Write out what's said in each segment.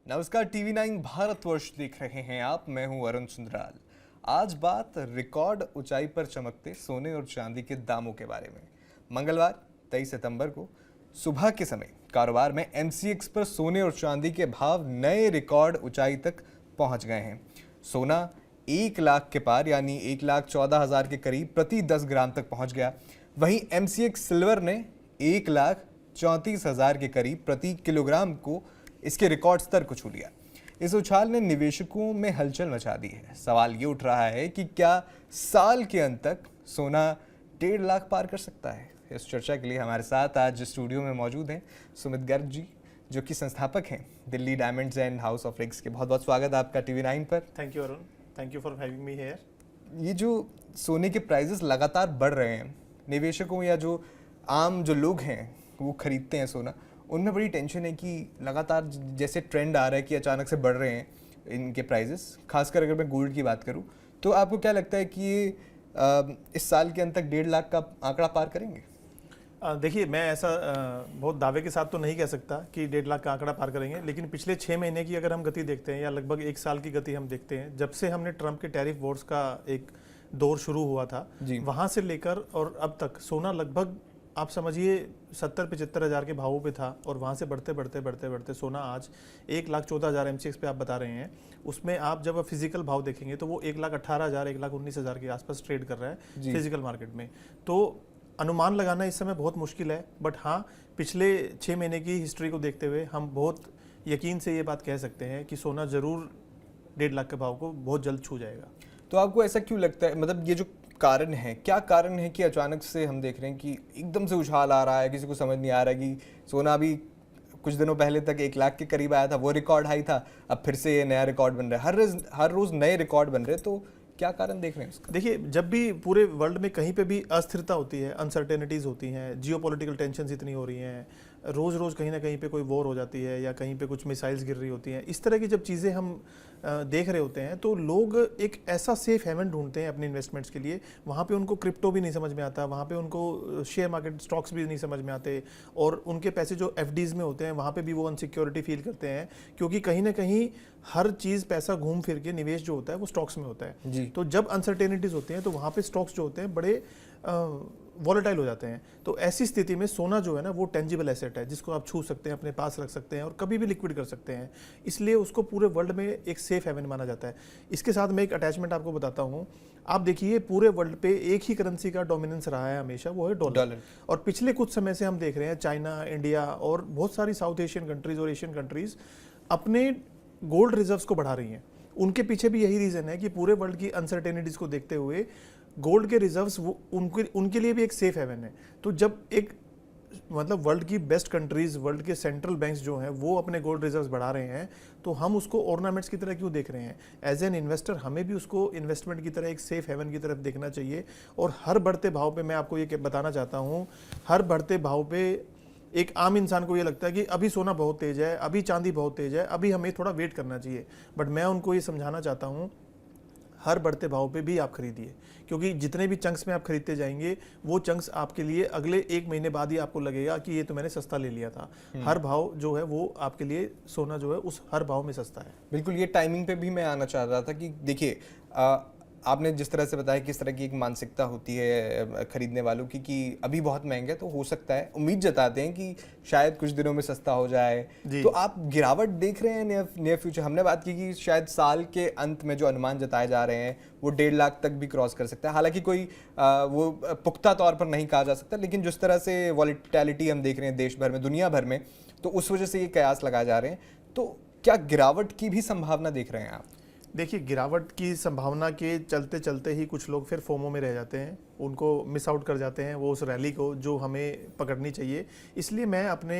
नमस्कार, टीवी 9 भारतवर्ष देख रहे हैं आप। मैं हूं अरुण सुंदराल। आज बात रिकॉर्ड ऊंचाई पर चमकते सोने और चांदी के दामों के बारे में। मंगलवार 23 सितंबर को सुबह के समय कारोबार में एमसीएक्स पर सोने और चांदी के भाव नए रिकॉर्ड ऊंचाई तक पहुंच गए हैं। सोना 1 लाख के पार यानी 1,14,000 के करीब प्रति 10 ग्राम तक पहुंच गया। वहीं एमसीएक्स सिल्वर ने 1,34,000 के करीब प्रति किलोग्राम को इसके रिकॉर्ड स्तर को छू लिया। इस उछाल ने निवेशकों में हलचल मचा दी है। सवाल ये उठ रहा है कि क्या साल के अंत तक सोना 1.5 लाख पार कर सकता है। इस चर्चा के लिए हमारे साथ आज स्टूडियो में मौजूद हैं सुमित गर्ग जी, जो कि संस्थापक हैं Delhi diamonds and house of rigs के। बहुत बहुत स्वागत है आपका टीवी 9 पर। Thank you Arun, thank you for having me here. ये जो सोने के प्राइजेस लगातार बढ़ रहे हैं, निवेशकों या जो आम जो लोग हैं वो खरीदते हैं सोना, उनमें बड़ी टेंशन है कि लगातार जैसे ट्रेंड आ रहा है कि अचानक से बढ़ रहे हैं इनके प्राइजेस। खासकर अगर मैं गोल्ड की बात करूं तो आपको क्या लगता है कि ये इस साल के अंत तक 1.5 लाख का आंकड़ा पार करेंगे? देखिए, मैं ऐसा बहुत दावे के साथ तो नहीं कह सकता कि 1.5 लाख का आंकड़ा पार करेंगे, लेकिन पिछले 6 महीने की अगर हम गति देखते हैं या लगभग 1 साल की गति हम देखते हैं, जब से हमने ट्रंप के टैरिफ वॉर्स का एक दौर शुरू हुआ था, वहाँ से लेकर और अब तक सोना लगभग आप समझिए 70-75 हज़ार के भावों पे था, और वहाँ से बढ़ते बढ़ते बढ़ते बढ़ते सोना आज 1,14,000 एमसीएक्स पे आप बता रहे हैं। उसमें आप जब फिजिकल भाव देखेंगे तो वो 1,18,000 1,19,000 के आसपास ट्रेड कर रहा है फिजिकल मार्केट में। तो अनुमान लगाना इस समय बहुत मुश्किल है, बट हाँ, पिछले 6 महीने की हिस्ट्री को देखते हुए हम बहुत यकीन से ये बात कह सकते हैं कि सोना ज़रूर 1.5 लाख के भाव को बहुत जल्द छू जाएगा। तो आपको ऐसा क्यों लगता है, मतलब ये जो कारण है, क्या कारण है कि अचानक से हम देख रहे हैं कि एकदम से उछाल आ रहा है? किसी को समझ नहीं आ रहा है कि सोना अभी कुछ दिनों पहले तक 1 लाख के करीब आया था, वो रिकॉर्ड हाई था, अब फिर से ये नया रिकॉर्ड बन रहा है। हर रोज नए रिकॉर्ड बन रहे हैं, तो क्या कारण देख रहे हैं उसका? देखिए, जब भी पूरे वर्ल्ड में कहीं पे भी अस्थिरता होती है, अनसर्टेनिटीज़ होती हैं, जियोपॉलिटिकल टेंशन्स इतनी हो रही हैं, रोज़ रोज़ कहीं ना कहीं पे कोई वॉर हो जाती है या कहीं पे कुछ मिसाइल्स गिर रही होती हैं, इस तरह की जब चीज़ें हम देख रहे होते हैं तो लोग एक ऐसा सेफ हेवन ढूंढते हैं अपने इन्वेस्टमेंट्स के लिए। वहाँ पे उनको क्रिप्टो भी नहीं समझ में आता, वहाँ पे उनको शेयर मार्केट स्टॉक्स भी नहीं समझ में आते, और उनके पैसे जो एफडीज में होते हैं वहाँ पे भी वो अनसिक्योरिटी फील करते हैं, क्योंकि कहीं ना कहीं हर चीज़ पैसा घूम फिर के निवेश जो होता है वो स्टॉक्स में होता है। तो जब अनसर्टेनिटीज़ होती हैं तो वहाँ पे स्टॉक्स जो होते हैं बड़े वॉलेटाइल हो जाते हैं। तो ऐसी स्थिति में सोना जो है ना, वो टेंजिबल एसेट है जिसको आप छू सकते हैं, अपने पास रख सकते हैं और कभी भी लिक्विड कर सकते हैं, इसलिए उसको पूरे वर्ल्ड में एक सेफ हेवन माना जाता है। इसके साथ मैं एक अटैचमेंट आपको बताता हूँ। आप देखिए, पूरे वर्ल्ड पे एक ही करेंसी का डोमिनेंस रहा है हमेशा, वो है डॉलर। और पिछले कुछ समय से हम देख रहे हैं चाइना, इंडिया और बहुत सारी साउथ एशियन कंट्रीज और एशियन कंट्रीज अपने गोल्ड रिजर्व्स को बढ़ा रही हैं। उनके पीछे भी यही रीज़न है कि पूरे वर्ल्ड की अनसर्टेनिटीज़ को देखते हुए गोल्ड के रिजर्व्स वो उनके लिए भी एक सेफ हेवन है। तो जब एक मतलब वर्ल्ड की बेस्ट कंट्रीज, वर्ल्ड के सेंट्रल बैंक्स जो हैं वो अपने गोल्ड रिजर्व्स बढ़ा रहे हैं, तो हम उसको ऑर्नामेंट्स की तरह क्यों देख रहे हैं? एज एन इन्वेस्टर हमें भी उसको इन्वेस्टमेंट की तरह, एक सेफ हेवन की तरफ देखना चाहिए। और हर बढ़ते भाव पे मैं आपको ये बताना चाहता हूँ, हर बढ़ते भाव पे एक आम इंसान को ये लगता है कि अभी सोना बहुत तेज है, अभी चांदी बहुत तेज है, अभी हमें थोड़ा वेट करना चाहिए। बट मैं उनको ये समझाना चाहता हूँ, हर बढ़ते भाव पे भी आप खरीदिए, क्योंकि जितने भी चंक्स में आप खरीदते जाएंगे वो चंक्स आपके लिए अगले 1 महीने बाद ही आपको लगेगा कि ये तो मैंने सस्ता ले लिया था। हर भाव जो है वो आपके लिए, सोना जो है उस हर भाव में सस्ता है। बिल्कुल, ये टाइमिंग पे भी मैं आना चाह रहा था कि देखिए, आपने जिस तरह से बताया किस तरह की एक मानसिकता होती है खरीदने वालों की कि अभी बहुत महंगा है, तो हो सकता है, उम्मीद जताते हैं कि शायद कुछ दिनों में सस्ता हो जाए। तो आप गिरावट देख रहे हैं नियर फ्यूचर? हमने बात की कि शायद साल के अंत में जो अनुमान जताए जा रहे हैं वो 1.5 लाख तक भी क्रॉस कर सकता है। हालांकि कोई वो पुख्ता तौर पर नहीं कहा जा सकता, लेकिन जिस तरह से वॉलेटिलिटी हम देख रहे हैं देश भर में, दुनिया भर में, तो उस वजह से ये कयास लगाए जा रहे हैं। तो क्या गिरावट की भी संभावना देख रहे हैं आप? देखिए, गिरावट की संभावना के चलते चलते ही कुछ लोग फिर फोमो में रह जाते हैं, उनको मिस आउट कर जाते हैं वो उस रैली को जो हमें पकड़नी चाहिए। इसलिए मैं अपने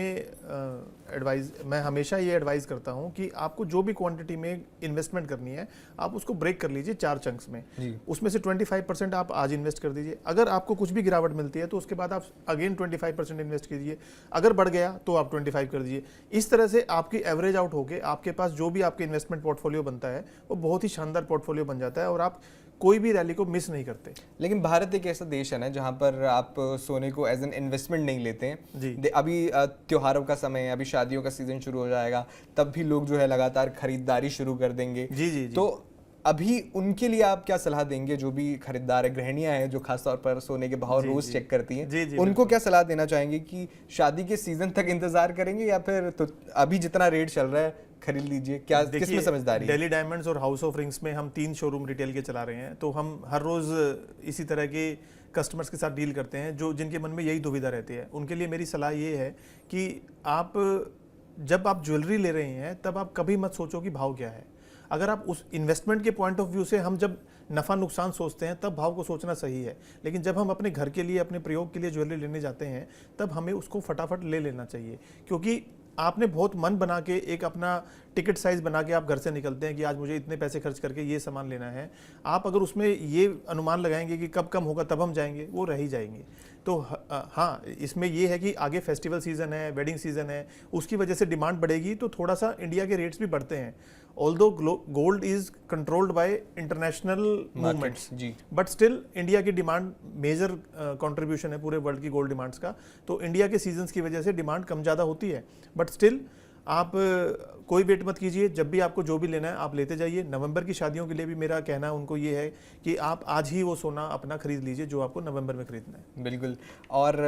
मैं हमेशा ये एडवाइस करता हूँ कि आपको जो भी क्वांटिटी में इन्वेस्टमेंट करनी है आप उसको ब्रेक कर लीजिए 4 चंक्स में। उसमें से 25% आप आज इन्वेस्ट कर दीजिए। अगर आपको कुछ भी गिरावट मिलती है तो उसके बाद आप अगेन 25% इन्वेस्ट कीजिए। अगर बढ़ गया तो आप 25 कर दीजिए। इस तरह से आपकी एवरेज आउट होके आपके पास जो भी आपके इन्वेस्टमेंट पोर्टफोलियो बनता है वो बहुत ही शानदार पोर्टफोलियो बन जाता है, और आप कोई भी रैली को मिस नहीं करते। लेकिन भारत एक ऐसा देश है ना जहाँ पर आप सोने को एज एन इन्वेस्टमेंट नहीं लेते हैं जी। अभी त्योहारों का समय है, अभी शादियों का सीजन शुरू हो जाएगा, तब भी लोग जो है लगातार खरीदारी शुरू कर देंगे। जी जी जी। तो अभी उनके लिए आप क्या सलाह देंगे, जो भी खरीदार है, गृहिणियां हैं जो खासतौर पर सोने के भाव रोज चेक करती हैं, जी जी, उनको क्या सलाह देना चाहेंगे कि शादी के सीजन तक इंतजार करेंगे या फिर तो अभी जितना रेट चल रहा है खरीद लीजिए? क्या किसमें समझदारी है? दिल्ली डायमंड्स और हाउस ऑफ रिंग्स में हम 3 शोरूम रिटेल के चला रहे हैं, तो हम हर रोज इसी तरह के कस्टमर्स के साथ डील करते हैं जो जिनके मन में यही दुविधा रहती है। उनके लिए मेरी सलाह ये है कि आप जब आप ज्वेलरी ले रहे हैं तब आप कभी मत सोचो कि भाव क्या है। अगर आप उस इन्वेस्टमेंट के पॉइंट ऑफ व्यू से हम जब नफ़ा नुकसान सोचते हैं तब भाव को सोचना सही है, लेकिन जब हम अपने घर के लिए, अपने प्रयोग के लिए ज्वेलरी लेने जाते हैं तब हमें उसको फटाफट ले लेना चाहिए, क्योंकि आपने बहुत मन बना के एक अपना टिकट साइज बना के आप घर से निकलते हैं कि आज मुझे इतने पैसे खर्च करके ये सामान लेना है। आप अगर उसमें ये अनुमान लगाएंगे कि कब कम होगा तब हम जाएंगे, वो रह ही जाएंगे। तो हाँ, इसमें ये है कि आगे फेस्टिवल सीजन है, वेडिंग सीजन है, उसकी वजह से डिमांड बढ़ेगी तो थोड़ा सा इंडिया के रेट्स भी बढ़ते हैं। Although gold is controlled by international movements, but still India की डिमांड मेजर कंट्रीब्यूशन है पूरे वर्ल्ड की गोल्ड डिमांड्स का, तो इंडिया के सीजन्स की वजह से डिमांड कम ज़्यादा होती है। बट स्टिल आप कोई वेट मत कीजिए, जब भी आपको जो भी लेना है आप लेते जाइए। नवंबर की शादियों के लिए भी मेरा कहना उनको ये है कि आप आज ही वो सोना अपना खरीद लीजिए जो आपको नवंबर में खरीदना है। बिल्कुल। और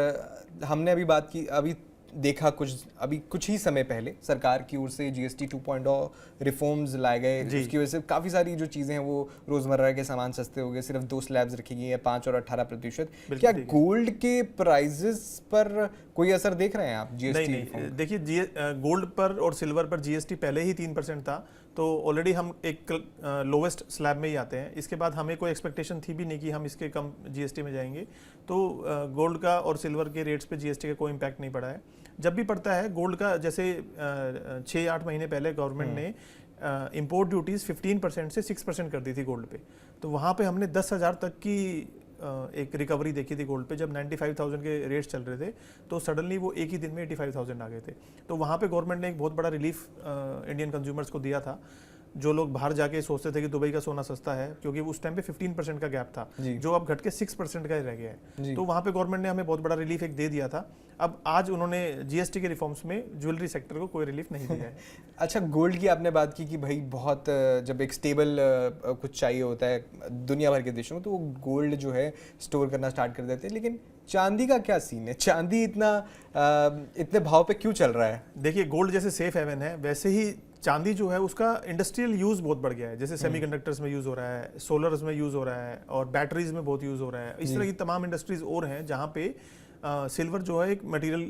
हमने अभी बात की, अभी देखा कुछ ही समय पहले सरकार की ओर से GST 2.0 रिफॉर्म्स लाए गए, जिसकी वजह से काफ़ी सारी जो चीज़ें हैं वो रोज़मर्रा के सामान सस्ते हो गए, सिर्फ 2 स्लैब्स रखी गई है, 5 और 18%। क्या गोल्ड के प्राइजेस पर कोई असर देख रहे हैं आप GST? नहीं, देखिए गोल्ड पर और सिल्वर पर GST पहले ही 3% था, तो ऑलरेडी हम एक लोवेस्ट स्लैब में ही आते हैं। इसके बाद हमें कोई एक्सपेक्टेशन थी भी नहीं कि हम इसके कम GST में जाएंगे, तो गोल्ड का और सिल्वर के रेट्स पे GST का कोई इम्पैक्ट नहीं पड़ा है। जब भी पड़ता है गोल्ड का, जैसे 6-8 महीने पहले गवर्नमेंट ने इंपोर्ट ड्यूटीज़ 15% से 6% कर दी थी गोल्ड पे, तो वहाँ पे हमने 10,000 तक की एक रिकवरी देखी थी गोल्ड पे। जब 95,000 के रेट्स चल रहे थे तो सडनली वो एक ही दिन में 85,000 आ गए थे। तो वहाँ पे गवर्नमेंट ने एक बहुत बड़ा रिलीफ इंडियन कंज्यूमर्स को दिया था। जो लोग बाहर जाके सोचते थे कि दुबई का सोना सस्ता है, क्योंकि उस टाइम पे 15% का गैप था जो अब घट के 6% का ही रह गया है, तो वहाँ पे गवर्नमेंट ने हमें बहुत बड़ा रिलीफ एक दे दिया था। अब आज उन्होंने GST के रिफॉर्म्स में ज्वेलरी सेक्टर को कोई रिलीफ नहीं दिया है। अच्छा, गोल्ड की आपने बात की कि भाई बहुत जब एक स्टेबल कुछ चाहिए होता है दुनिया भर के देशों में, तो वो गोल्ड जो है स्टोर करना स्टार्ट कर देते हैं, लेकिन चांदी का क्या सीन है? चांदी इतने भाव पे क्यों चल रहा है? देखिए, गोल्ड जैसे सेफ हेवन है, वैसे ही चांदी जो है उसका इंडस्ट्रियल यूज बहुत बढ़ गया है। जैसे सेमीकंडक्टर्स में यूज हो रहा है, सोलर्स में यूज हो रहा है और बैटरीज में बहुत यूज हो रहा है। इस तरह की तमाम इंडस्ट्रीज और हैं जहाँ पे सिल्वर जो है एक मटेरियल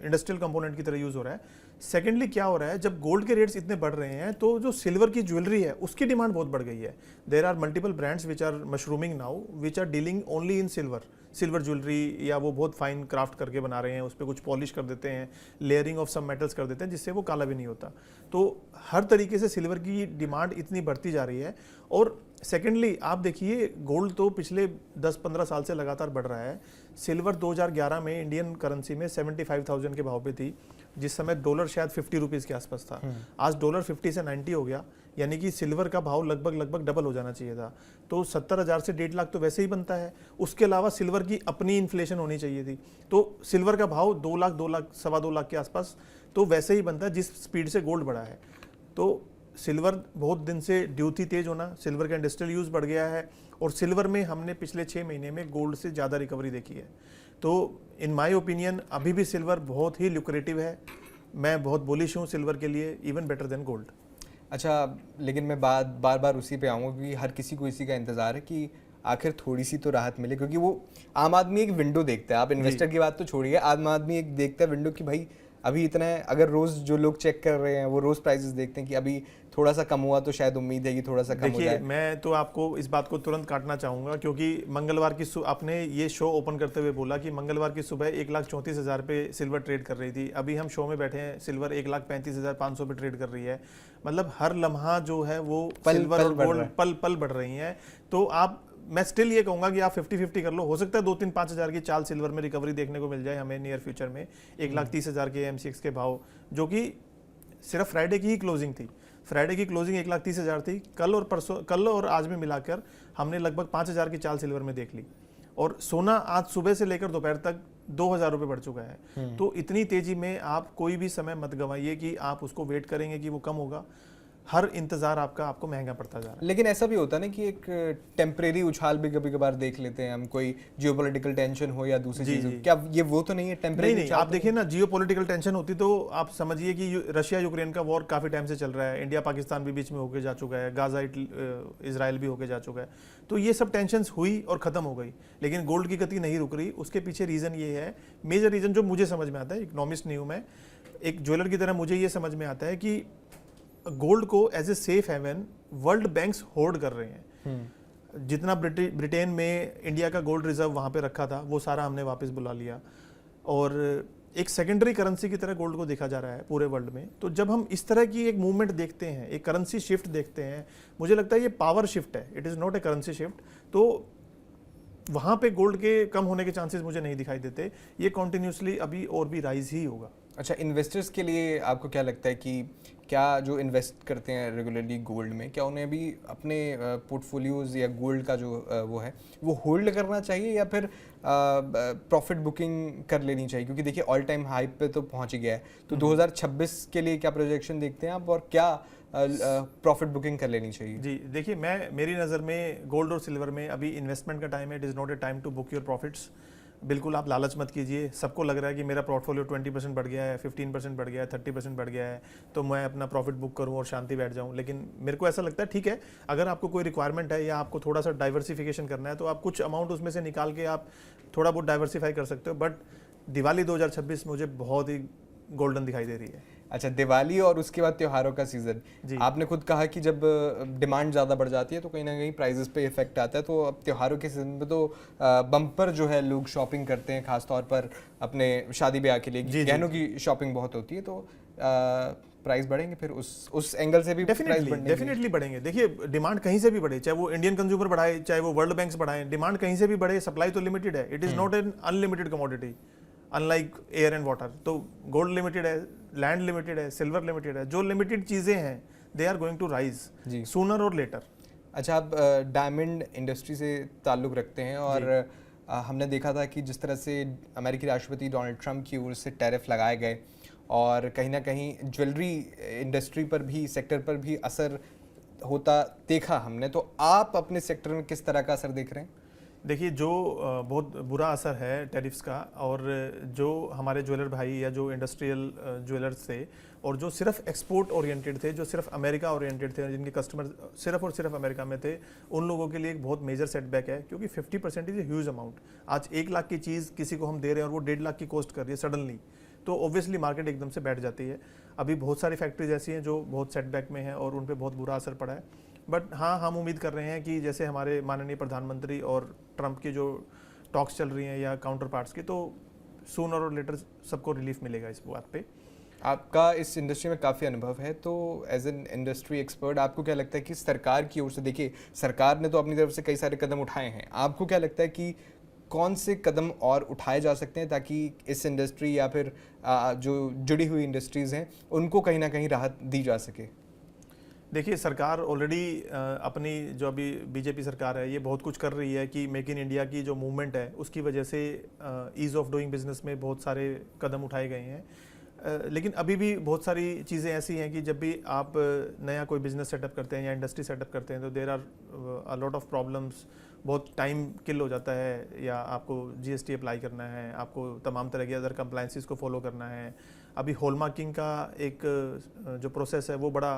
इंडस्ट्रियल कंपोनेंट की तरह यूज हो रहा है। सेकेंडली क्या हो रहा है, जब गोल्ड के रेट्स इतने बढ़ रहे हैं तो जो सिल्वर की ज्वेलरी है उसकी डिमांड बहुत बढ़ गई है। There are multiple brands which are mushrooming now which are dealing only in silver jewellery, या वो बहुत फाइन क्राफ्ट करके बना रहे हैं, उस पर कुछ पॉलिश कर देते हैं, लेयरिंग ऑफ सम मेटल्स कर देते हैं जिससे वो काला भी नहीं होता। तो हर तरीके से सिल्वर की डिमांड इतनी बढ़ती जा रही है। और सेकेंडली आप देखिए, गोल्ड तो पिछले 10-15 साल से लगातार बढ़ रहा है। सिल्वर 2011 में इंडियन करेंसी में 75,000 के भाव पे थी, जिस समय डॉलर शायद 50 रुपीज़ के आसपास था। आज डॉलर 50 से 90 हो गया, यानी कि सिल्वर का भाव लगभग डबल हो जाना चाहिए था। तो 70,000 से 1.5 लाख तो वैसे ही बनता है, उसके अलावा सिल्वर की अपनी इन्फ्लेशन होनी चाहिए थी, तो सिल्वर का भाव 2 लाख, 2 लाख, 2.25 लाख के आसपास तो वैसे ही बनता है जिस स्पीड से गोल्ड बढ़ा है। तो सिल्वर बहुत दिन से ड्यू थी तेज होना, सिल्वर का इंडस्ट्रियल यूज बढ़ गया है, और सिल्वर में हमने पिछले 6 महीने में गोल्ड से ज़्यादा रिकवरी देखी है। तो इन माय ओपिनियन अभी भी सिल्वर बहुत ही लुक्रेटिव है। मैं बहुत बुलिश हूँ सिल्वर के लिए, इवन बेटर देन गोल्ड। अच्छा, लेकिन मैं बार बार उसी पे आऊँगा कि हर किसी को इसी का इंतज़ार है कि आखिर थोड़ी सी तो राहत मिले, क्योंकि वो आम आदमी एक विंडो देखता है। आप इन्वेस्टर की बात तो छोड़िए, आम आदमी एक देखता है विंडो कि भाई अभी इतना है। अगर रोज जो लोग चेक कर रहे हैं वो रोज प्राइसेस देखते हैं कि अभी थोड़ा सा कम हुआ, तो शायद उम्मीद है कि थोड़ा सा कम हो जाए। मैं तो आपको इस बात को तुरंत काटना चाहूँगा, क्योंकि मंगलवार की आपने ये शो ओपन करते हुए बोला कि मंगलवार की सुबह 1,34,000 पे सिल्वर ट्रेड कर रही थी। अभी हम शो में बैठे हैं, सिल्वर 1,35,500 पे ट्रेड कर रही है। मतलब हर लम्हा जो है वो सिल्वर और गोल्ड पल पल बढ़ रही हैं। तो मैं स्टिल ये कहूंगा कि आप 50-50 कर लो। हो सकता है 2-3-5 हज़ार की चाल सिल्वर में रिकवरी देखने को मिल जाए हमें नियर फ्यूचर में। 1,30,000 के MCX के भाव, जो कि सिर्फ फ्राइडे की ही क्लोजिंग थी, फ्राइडे की क्लोजिंग 1,30,000 थी, कल और आज में मिलाकर हमने लगभग 5,000 की चाल सिल्वर में देख ली। और सोना आज सुबह से लेकर दोपहर तक 2,000 रुपये बढ़ चुका है। तो इतनी तेजी में आप कोई भी समय मत गंवाइए कि आप उसको वेट करेंगे कि वो कम होगा। हर इंतजार आपको महंगा पड़ता जा रहा है। लेकिन ऐसा भी होता है ना कि एक टेम्परेरी उछाल भी कभी कभार देख लेते हैं हम, कोई जियोपॉलिटिकल टेंशन हो या दूसरी चीज हो, क्या ये वो तो नहीं है टेम्परेरी? नहीं, आप देखिए ना, जियोपॉलिटिकल टेंशन होती तो आप समझिए कि रशिया यूक्रेन का वॉर काफी टाइम से चल रहा है, इंडिया पाकिस्तान भी बीच में होके जा चुका है, गाजा इजराइल भी होके जा चुका है। तो ये सब टेंशन हुई और खत्म हो गई, लेकिन गोल्ड की गति नहीं रुक रही। उसके पीछे रीजन ये है, मेजर रीजन जो मुझे समझ में आता है, इकोनॉमिस्ट नहीं हूं मैं, एक ज्वेलर की तरह मुझे ये समझ में आता है कि गोल्ड को as a safe haven world banks hold कर रहे हैं। जितना ब्रिटेन में इंडिया का गोल्ड रिजर्व वहां पे रखा था वो सारा हमने वापस बुला लिया, और एक सेकेंडरी करेंसी की तरह गोल्ड को देखा जा रहा है पूरे वर्ल्ड में। तो जब हम इस तरह की एक मूवमेंट देखते हैं, एक करेंसी शिफ्ट देखते हैं, मुझे लगता है ये पावर शिफ्ट है, it is not A currency shift. तो वहाँ पे गोल्ड के कम होने के चांसेस मुझे नहीं दिखाई देते, ये कॉन्टिन्यूसली अभी और भी राइज ही होगा। अच्छा, इन्वेस्टर्स के लिए आपको क्या लगता है कि क्या जो इन्वेस्ट करते हैं रेगुलरली गोल्ड में, क्या उन्हें अभी अपने पोर्टफोलियोज या गोल्ड का जो वो है वो होल्ड करना चाहिए या फिर प्रॉफिट बुकिंग कर लेनी चाहिए? क्योंकि देखिए ऑल टाइम हाई पे तो पहुंच ही गया है, तो 2026 के लिए क्या प्रोजेक्शन देखते हैं आप, और क्या प्रॉफिट बुकिंग कर लेनी चाहिए? जी देखिए, मेरी नज़र में गोल्ड और सिल्वर में अभी इन्वेस्टमेंट का टाइम है। It is not a time to book your profits. बिल्कुल आप लालच मत कीजिए। सबको लग रहा है कि मेरा पोर्टफोलियो 20% बढ़ गया है, 15% बढ़ गया है, 30% बढ़ गया है, तो मैं अपना प्रॉफिट बुक करूं और शांति बैठ जाऊं। लेकिन मेरे को ऐसा लगता है ठीक है, अगर आपको कोई रिक्वायरमेंट है या आपको थोड़ा सा डाइवर्सिफिकेशन करना है तो आप कुछ अमाउंट उसमें से निकाल के आप थोड़ा बहुत डाइवर्सिफाई कर सकते हो। बट दिवाली 2026 मुझे बहुत ही गोल्डन दिखाई दे रही है। अच्छा, दिवाली और उसके बाद त्योहारों का सीजन, आपने खुद कहा कि जब डिमांड ज़्यादा बढ़ जाती है तो कहीं ना कहीं प्राइजेस पे इफेक्ट आता है। तो अब त्योहारों के सीजन में तो बम्पर जो है लोग शॉपिंग करते हैं, खासतौर पर अपने शादी ब्याह के लिए गहनों की शॉपिंग बहुत होती है, तो प्राइस बढ़ेंगे फिर उस एंगल से भी? डेफिनेटली बढ़ेंगे। देखिए, डिमांड कहीं से भी बढ़े, चाहे वो इंडियन कंज्यूमर बढ़ाए चाहे वो वर्ल्ड बैंक्स बढ़ाए, डिमांड कहीं से भी बढ़े, सप्लाई तो लिमिटेड है। It is not an unlimited commodity unlike air and water. तो गोल्ड लिमिटेड है, लैंड लिमिटेड है, सिल्वर लिमिटेड है। जो लिमिटेड चीज़ें हैं they are going to rise sooner और लेटर। अच्छा, आप डायमंड इंडस्ट्री से ताल्लुक़ रखते हैं, और हमने देखा था कि जिस तरह से अमेरिकी राष्ट्रपति डोनाल्ड ट्रंप की ओर से टैरिफ लगाए गए और कहीं ना कहीं ज्वेलरी इंडस्ट्री पर भी, सेक्टर पर भी असर होता देखा हमने, तो आप अपने सेक्टर में किस तरह का असर देख रहे हैं? देखिए, जो बहुत बुरा असर है टैरिफ्स का, और जो हमारे ज्वेलर भाई या जो इंडस्ट्रियल ज्वेलर्स थे और जो सिर्फ एक्सपोर्ट ओरिएंटेड थे, जो सिर्फ अमेरिका ओरिएंटेड थे, जिनके कस्टमर सिर्फ और सिर्फ अमेरिका में थे, उन लोगों के लिए एक बहुत मेजर सेटबैक है। क्योंकि 50% इज ए ह्यूज अमाउंट। आज 1 लाख की चीज़ किसी को हम दे रहे हैं और वो 1.5 लाख की कॉस्ट कर रही है सडनली, तो ऑब्वियसली मार्केट एकदम से बैठ जाती है। अभी बहुत सारी फैक्ट्रीज ऐसी हैं जो बहुत सेटबैक में हैं और उन पर बहुत बुरा असर पड़ा है। बट हाँ, हम उम्मीद कर रहे हैं कि जैसे हमारे माननीय प्रधानमंत्री और ट्रंप की जो टॉक्स चल रही हैं या काउंटर पार्ट्स की, तो सूनर और लेटर सबको रिलीफ मिलेगा इस बात पे। आपका इस इंडस्ट्री में काफ़ी अनुभव है, तो एज एन इंडस्ट्री एक्सपर्ट आपको क्या लगता है कि सरकार की ओर से, देखिए सरकार ने तो अपनी तरफ से कई सारे कदम उठाए हैं, आपको क्या लगता है कि कौन से कदम और उठाए जा सकते हैं ताकि इस इंडस्ट्री या फिर जो जुड़ी हुई इंडस्ट्रीज़ हैं उनको कहीं ना कहीं राहत दी जा सके? देखिए, सरकार ऑलरेडी अपनी जो अभी बीजेपी सरकार है ये बहुत कुछ कर रही है कि मेक इन इंडिया की जो मूवमेंट है उसकी वजह से ईज़ ऑफ डूइंग बिजनेस में बहुत सारे कदम उठाए गए हैं। लेकिन अभी भी बहुत सारी चीज़ें ऐसी हैं कि जब भी आप नया कोई बिजनेस सेटअप करते हैं या इंडस्ट्री सेटअप करते हैं तो there are a lot of problems. बहुत टाइम किल हो जाता है, या आपको जीएसटी अप्लाई करना है, आपको तमाम तरह की अदर कंप्लाइंसेस को फॉलो करना है। अभी हॉलमार्किंग का एक जो प्रोसेस है वो बड़ा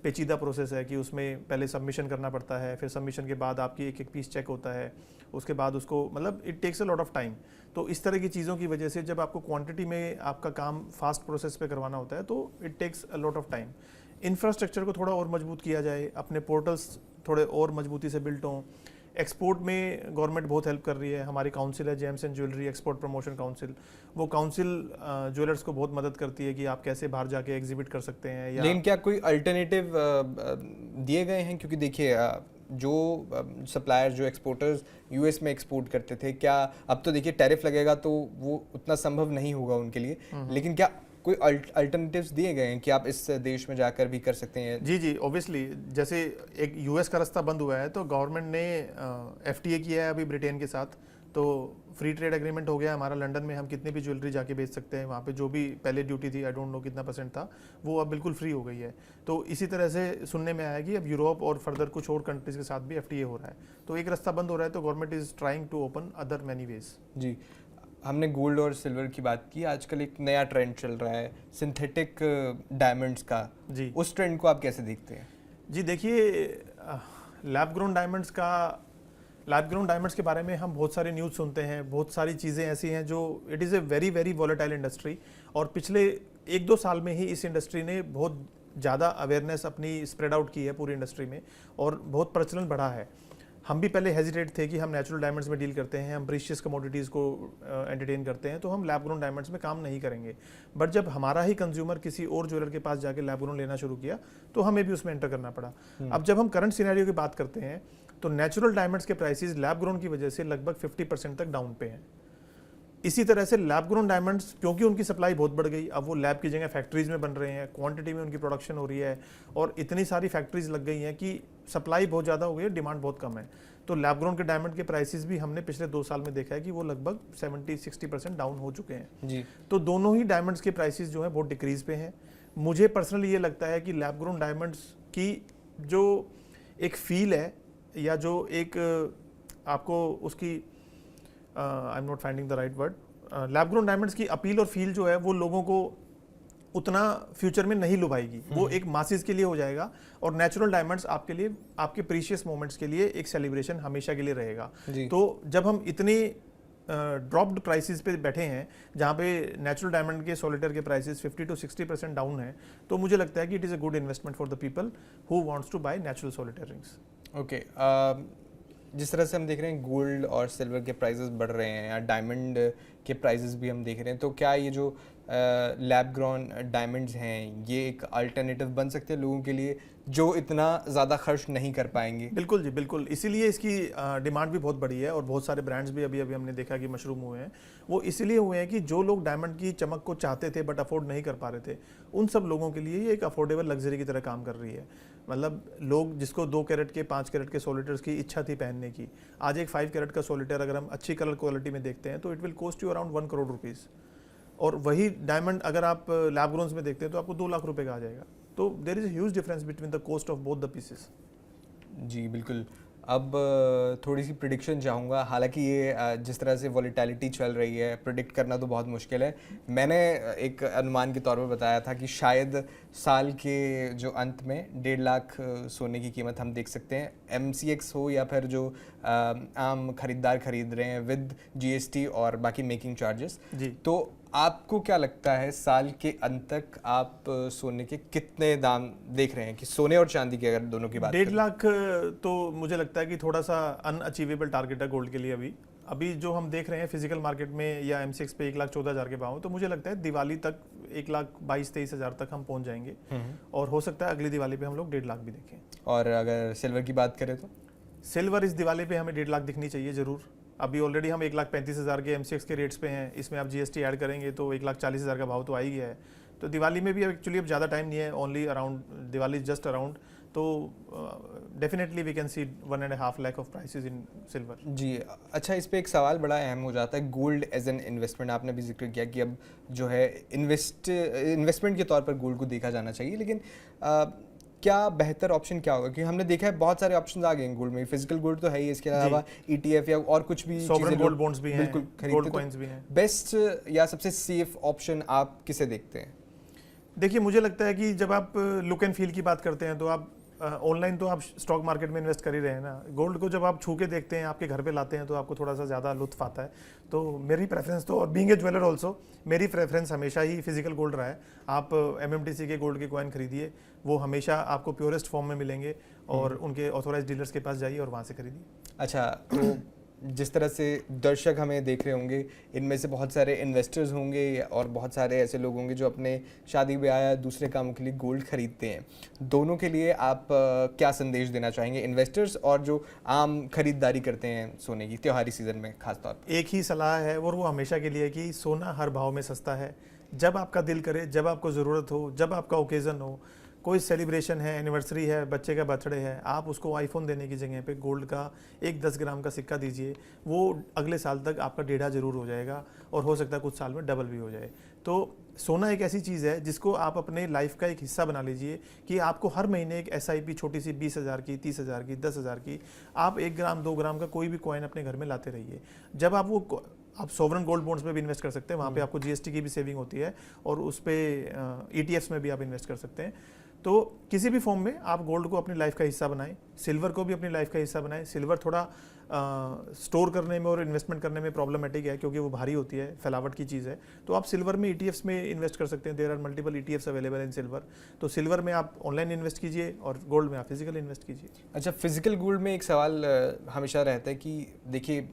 पेचीदा प्रोसेस है कि उसमें पहले सबमिशन करना पड़ता है, फिर सबमिशन के बाद आपकी एक एक पीस चेक होता है, उसके बाद उसको मतलब it takes a lot of time. तो इस तरह की चीज़ों की वजह से जब आपको क्वांटिटी में आपका काम फास्ट प्रोसेस पे करवाना होता है तो it takes a lot of time. Infrastructure को थोड़ा और मजबूत किया जाए, अपने पोर्टल्स थोड़े और मजबूती से बिल्ट हों। एक्सपोर्ट में गवर्नमेंट बहुत हेल्प कर रही है, हमारी काउंसिल है James and jewellery export promotion council, वो काउंसिल ज्वेलर्स को बहुत मदद करती है कि आप कैसे बाहर जाके एग्जिबिट कर सकते हैं। या लेकिन क्या कोई अल्टरनेटिव दिए गए हैं? क्योंकि देखिए जो सप्लायर, जो एक्सपोर्टर्स यूएस में एक्सपोर्ट करते थे, क्या अब तो देखिए टैरिफ लगेगा तो वो उतना संभव नहीं होगा उनके लिए, लेकिन क्या कोई अल्टरनेटिव्स दिए गए हैं कि आप इस देश में जाकर भी कर सकते हैं? जी जी, ऑब्वियसली जैसे एक यूएस का रास्ता बंद हुआ है तो गवर्नमेंट ने एफटीए किया है अभी ब्रिटेन के साथ, तो फ्री ट्रेड एग्रीमेंट हो गया हमारा। लंदन में हम कितनी भी ज्वेलरी जाके बेच सकते हैं, वहाँ पे जो भी पहले ड्यूटी थी, आई डोंट नो कितना % था, वो अब बिल्कुल फ्री हो गई है। तो इसी तरह से सुनने में आया कि अब यूरोप और फर्दर कुछ और कंट्रीज के साथ भी एफटीए हो रहा है, तो एक रास्ता बंद हो रहा है, तो government is trying to open other many ways. जी, हमने गोल्ड और सिल्वर की बात की, आजकल एक नया ट्रेंड चल रहा है सिंथेटिक डायमंड्स का। जी, उस ट्रेंड को आप कैसे देखते हैं? जी देखिए, लैब ग्रोन डायमंड्स के बारे में हम बहुत सारी न्यूज़ सुनते हैं, बहुत सारी चीज़ें ऐसी हैं जो it is a very very volatile industry, और पिछले 1-2 साल में ही इस इंडस्ट्री ने बहुत ज़्यादा अवेयरनेस अपनी स्प्रेड आउट की है पूरी इंडस्ट्री में, और बहुत प्रचलन बढ़ा है। हम भी पहले हेजिटेट थे कि हम नेचुरल डायमंड्स में डील करते हैं, हम प्रीशियस कमोडिटीज़ को एंटरटेन करते हैं, तो हम लैब ग्रोन डायमंड्स में काम नहीं करेंगे। बट जब हमारा ही कंज्यूमर किसी और ज्वेलर के पास जाके लैब ग्रोन लेना शुरू किया, तो हमें भी उसमें एंटर करना पड़ा। अब जब हम करंट सिनेरियो की बात करते हैं, तो नेचुरल डायमंड्स के प्राइसेस लैब ग्रोन की वजह से लगभग 50% तक डाउन पे हैं। इसी तरह से लैब ग्रोन डायमंड्स, क्योंकि उनकी सप्लाई बहुत बढ़ गई, अब वो लैब की जगह फैक्ट्रीज में बन रहे हैं, क्वांटिटी में उनकी प्रोडक्शन हो रही है, और इतनी सारी फैक्ट्रीज लग गई हैं कि सप्लाई बहुत ज़्यादा हो गई है, डिमांड बहुत कम है। तो लैब ग्रोन के डायमंड के प्राइसेस भी हमने पिछले 2 साल में देखा है कि वो लगभग 70-60% डाउन हो चुके हैं जी। तो दोनों ही डायमंड्स के प्राइसेस जो है बहुत डिक्रीज पे हैं। मुझे पर्सनली ये लगता है कि लैब ग्रोन डायमंड्स की जो एक फील है, या जो एक आपको उसकी I am not finding the right word, lab grown diamonds की अपील और फील जो है वो लोगों को उतना फ्यूचर में नहीं लुभाएगी, वो एक मासिस के लिए हो जाएगा, और नेचुरल डायमंड्स आपके लिए, आपके प्रीशियस मोमेंट्स के लिए एक सेलिब्रेशन हमेशा के लिए रहेगा। तो जब हम इतनी ड्रॉप्ड प्राइसेस पे बैठे हैं, जहाँ पे नेचुरल डायमंड के सॉलिटेयर के प्राइसेस 50-60% डाउन है, तो मुझे लगता है कि it is a good investment for the people who wants to buy natural solitaire rings. Okay, जिस तरह से हम देख रहे हैं गोल्ड और सिल्वर के प्राइसेस बढ़ रहे हैं, या डायमंड के प्राइसेस भी हम देख रहे हैं, तो क्या ये जो लैब ग्रोन डायमंड्स हैं ये एक अल्टरनेटिव बन सकते हैं लोगों के लिए जो इतना ज़्यादा खर्च नहीं कर पाएंगे? बिल्कुल जी, बिल्कुल। इसीलिए इसकी डिमांड भी बहुत बड़ी है, और बहुत सारे ब्रांड्स भी अभी हमने देखा कि मशरूम हुए हैं। वो इसीलिए हुए हैं कि जो लोग डायमंड की चमक को चाहते थे बट अफोर्ड नहीं कर पा रहे थे, उन सब लोगों के लिए ये एक अफोर्डेबल लग्जरी की तरह काम कर रही है। मतलब लोग जिसको 2 कैरेट के 5 कैरेट के सॉलिटेयर्स की इच्छा थी पहनने की, आज एक 5 कैरेट का सॉलिटेयर अगर हम अच्छी कलर क्वालिटी में देखते हैं तो it will cost you around 1 crore rupees, और वही डायमंड अगर आप लैब ग्रोन्स में देखते हैं तो आपको 2 लाख रुपए का आ जाएगा। तो there is a huge difference between the cost of both the pieces. जी बिल्कुल। अब थोड़ी सी प्रिडिक्शन चाहूँगा, हालांकि ये जिस तरह से वॉलीटैलिटी चल रही है, प्रिडिक्ट करना तो बहुत मुश्किल है। मैंने एक अनुमान के तौर पर बताया था कि शायद साल के जो अंत में 1.5 लाख सोने की कीमत हम देख सकते हैं, MCX हो या फिर जो आम खरीदार खरीद रहे हैं विद GST और बाकी मेकिंग चार्जेस। जी, तो आपको क्या लगता है साल के अंत तक आप सोने के कितने दाम देख रहे हैं, कि सोने और चांदी की अगर दोनों की बात 1.5 लाख तो मुझे लगता है कि थोड़ा सा अनअचीवेबल टारगेट है गोल्ड के लिए। अभी जो हम देख रहे हैं फिजिकल मार्केट में या MCX पे 1,14,000 के भाव, तो मुझे लगता है दिवाली तक 1,22,000-23,000 तक हम पहुंच जाएंगे, और हो सकता है अगली दिवाली पे हम लोग 1.5 लाख भी देखें। और अगर सिल्वर की बात करें तो सिल्वर इस दिवाली पे हमें 1.5 लाख दिखनी चाहिए ज़रूर। अभी ऑलरेडी हम 1,35,000 के MCX के रेट्स पे हैं, इसमें आप GST ऐड करेंगे तो 1,40,000 का भाव तो आ ही गया है। तो दिवाली में भी एक्चुअली अब ज़्यादा टाइम नहीं है, only around Diwali just around, तो definitely we can see 1.5 lakh of prices in silver. जी अच्छा, इस पे एक सवाल बड़ा अहम हो जाता है, गोल्ड एज एन इन्वेस्टमेंट। आपने भी जिक्र किया कि अब जो है इन्वेस्टमेंट के तौर पर गोल्ड को देखा जाना चाहिए, लेकिन क्या बेहतर ऑप्शन क्या होगा? क्योंकि हमने देखा है बहुत सारे ऑप्शंस आ गए हैं गोल्ड में, फिजिकल गोल्ड तो है ही, इसके अलावा ETF या और कुछ भी सॉवरेन गोल्ड बॉन्ड्स भी हैं, बिल्कुल गोल्ड खरीदते, कॉइन्स भी हैं। बेस्ट या सबसे सेफ ऑप्शन आप किसे देखते हैं? देखिए, मुझे लगता है कि जब आप लुक एंड फील की बात करते हैं तो आप ऑनलाइन तो आप स्टॉक मार्केट में इन्वेस्ट कर ही रहे हैं ना। गोल्ड को जब आप छू के देखते हैं, आपके घर पे लाते हैं, तो आपको थोड़ा सा ज़्यादा लुत्फ आता है। तो मेरी प्रेफरेंस तो, और बीइंग ए ज्वेलर ऑल्सो, मेरी प्रेफरेंस हमेशा ही फिजिकल गोल्ड रहा है। आप MMTC के गोल्ड के कॉइन खरीदिए, वो हमेशा आपको प्योरेस्ट फॉर्म में मिलेंगे, और उनके ऑथोराइज डीलर्स के पास जाइए और वहाँ से खरीदिए। अच्छा, तो जिस तरह से दर्शक हमें देख रहे होंगे, इनमें से बहुत सारे इन्वेस्टर्स होंगे और बहुत सारे ऐसे लोग होंगे जो अपने शादी ब्याह या दूसरे कामों के लिए गोल्ड खरीदते हैं। दोनों के लिए आप क्या संदेश देना चाहेंगे, इन्वेस्टर्स और जो आम खरीदारी करते हैं सोने की त्योहारी सीजन में खास तौर पर? एक ही सलाह है, और वो हमेशा के लिए कि सोना हर भाव में सस्ता है, जब आपका दिल करे, जब आपको ज़रूरत हो, जब आपका ओकेज़न हो, कोई सेलिब्रेशन है, एनिवर्सरी है, बच्चे का बर्थडे है, आप उसको आईफोन देने की जगह पे गोल्ड का एक 10 ग्राम का सिक्का दीजिए। वो अगले साल तक आपका 1.5 ज़रूर हो जाएगा और हो सकता है कुछ साल में डबल भी हो जाए। तो सोना एक ऐसी चीज़ है जिसको आप अपने लाइफ का एक हिस्सा बना लीजिए कि आपको हर महीने एक SIP छोटी सी 20,000 की, 30,000 की, 10,000 की, आप 1 ग्राम 2 ग्राम का कोई भी कॉइन अपने घर में लाते रहिए। जब आप सोवरन गोल्ड बॉन्ड्स में भी इन्वेस्ट कर सकते हैं, वहाँ पे आपको GST की भी सेविंग होती है और उस पर ETFs में भी आप इन्वेस्ट कर सकते हैं। तो किसी भी फॉर्म में आप गोल्ड को अपनी लाइफ का हिस्सा बनाएं, सिल्वर को भी अपनी लाइफ का हिस्सा बनाएं। सिल्वर थोड़ा स्टोर करने में और इन्वेस्टमेंट करने में प्रॉब्लमेटिक है क्योंकि वो भारी होती है, फैलावट की चीज़ है। तो आप सिल्वर में ETFs में इन्वेस्ट कर सकते हैं। There are multiple ETFs available in silver. तो सिल्वर में आप ऑनलाइन इन्वेस्ट कीजिए और गोल्ड में आप फिजिकल इन्वेस्ट कीजिए। अच्छा, फिजिकल गोल्ड में एक सवाल हमेशा रहता है कि देखिए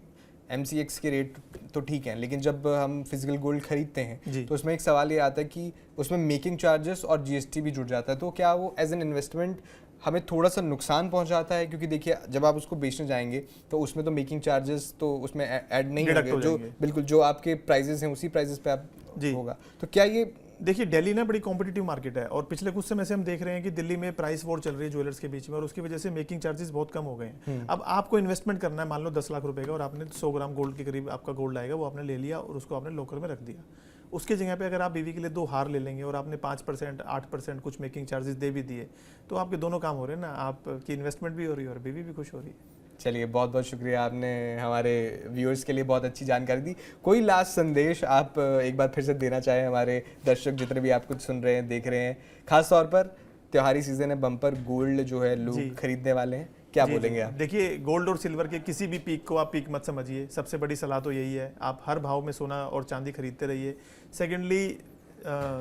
MCX के रेट तो ठीक हैं, लेकिन जब हम फिजिकल गोल्ड खरीदते हैं तो उसमें एक सवाल ये आता है कि उसमें मेकिंग चार्जेस और GST भी जुड़ जाता है। तो क्या वो एज एन इन्वेस्टमेंट हमें थोड़ा सा नुकसान पहुंचाता है? क्योंकि देखिए जब आप उसको बेचने जाएंगे तो उसमें तो मेकिंग चार्जेस तो उसमें ऐड नहीं होंगे, जो बिल्कुल जो आपके प्राइजेस हैं उसी प्राइजेस पे आप होगा। तो क्या ये देखिए दिल्ली ना बड़ी कॉम्पिटिटिव मार्केट है और पिछले कुछ समय से हम देख रहे हैं कि दिल्ली में प्राइस वॉर चल रही है ज्वेलर्स के बीच में और उसकी वजह से मेकिंग चार्जेस बहुत कम हो गए हैं। अब आपको इन्वेस्टमेंट करना है, मान लो 10 लाख रुपए का और आपने 100 ग्राम गोल्ड के करीब आपका गोल्ड आएगा, वो आपने ले लिया और उसको आपने लॉकर में रख दिया। उसके जगह पे अगर आप बीवी के लिए 2 हार ले लेंगे और आपने 5%, 8% कुछ मेकिंग चार्जेस दे भी दिए तो आपके दोनों काम हो रहे हैं ना, आपकी इन्वेस्टमेंट भी हो रही है और बीवी भी खुश हो रही है। चलिए, बहुत बहुत शुक्रिया, आपने हमारे व्यूअर्स के लिए बहुत अच्छी जानकारी दी। कोई लास्ट संदेश आप एक बार फिर से देना चाहें हमारे दर्शक जितने भी आप कुछ सुन रहे हैं, देख रहे हैं, खास तौर पर त्योहारी सीजन है, बम्पर गोल्ड जो है लोग खरीदने वाले हैं, क्या बोलेंगे आप? देखिए गोल्ड और सिल्वर के किसी भी पीक को आप पीक मत समझिए। सबसे बड़ी सलाह तो यही है, आप हर भाव में सोना और चांदी खरीदते रहिए। सेकेंडली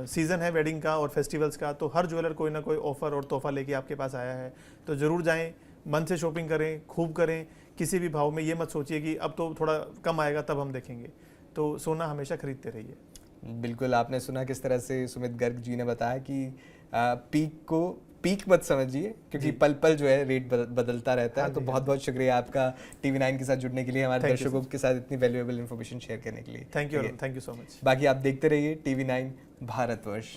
सीज़न है वेडिंग का और फेस्टिवल्स का, तो हर ज्वेलर कोई ना कोई ऑफर और तोहफा लेके आपके पास आया है, तो ज़रूर जाएं, मन से शॉपिंग करें, खूब करें। किसी भी भाव में ये मत सोचिए कि अब तो थोड़ा कम आएगा तब हम देखेंगे। तो सोना हमेशा खरीदते रहिए। बिल्कुल, आपने सुना किस तरह से सुमित गर्ग जी ने बताया कि पीक को पीक मत समझिए क्योंकि पल पल जो है रेट बदलता रहता है। तो बहुत बहुत शुक्रिया आपका TV9 के साथ जुड़ने के लिए, हमारे दर्शकों के साथ इतनी वैल्यूएबल इन्फॉर्मेशन शेयर करने के लिए। Thank you so much. बाकी आप देखते रहिए TV9 भारतवर्ष।